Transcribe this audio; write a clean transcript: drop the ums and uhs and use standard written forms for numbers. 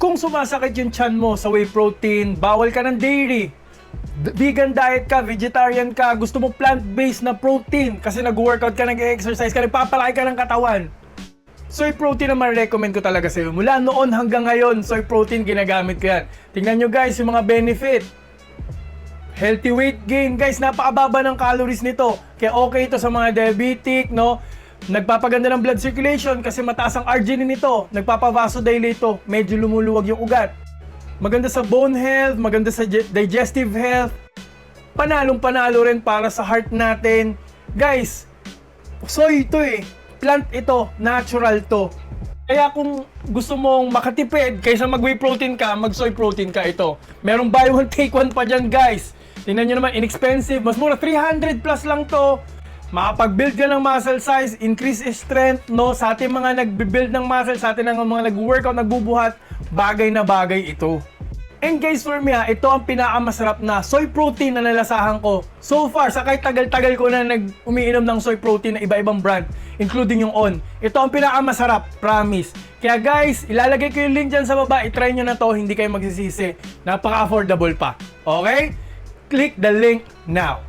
Kung sumasakit yung tiyan mo sa whey protein, bawal ka ng dairy, vegan diet ka, vegetarian ka, gusto mo plant-based na protein kasi nag-workout ka, nag-exercise ka, nagpapalaki ka ng katawan. Soy protein naman recommend ko talaga sa'yo. Mula noon hanggang ngayon, soy protein ginagamit ko yan. Tingnan nyo guys yung mga benefit. Healthy weight gain. Guys, napakababa ng calories nito. Kaya okay ito sa mga diabetic, no? Nagpapaganda ng blood circulation kasi mataas ang arginine nito. Nagpapavasodilate ito. Medyo lumuluwag yung ugat. Maganda sa bone health, maganda sa digestive health. Panalong-panalo rin para sa heart natin. Guys, soy ito eh. Plant ito, natural to. Kaya kung gusto mong makatipid, kaysa mag-whey protein ka, mag-soy protein ka ito. Merong buy one, take one pa dyan guys. Tingnan nyo naman, inexpensive. Mas mura, 300 plus lang to. Makapag-build ka ng muscle size, increase strength, no? Sa ating mga nag-build ng muscle, sa ating mga nag-workout, nagbubuhat, bagay na bagay ito. And guys, for me ito ang pinakamasarap na soy protein na nalasahan ko. So far, sa kahit tagal-tagal ko na umiinom ng soy protein na iba-ibang brand, including yung ON. Ito ang pinakamasarap, promise. Kaya guys, ilalagay ko yung link dyan sa baba, itry nyo na to, hindi kayo magsisisi. Napaka-affordable pa. Okay? Click the link now.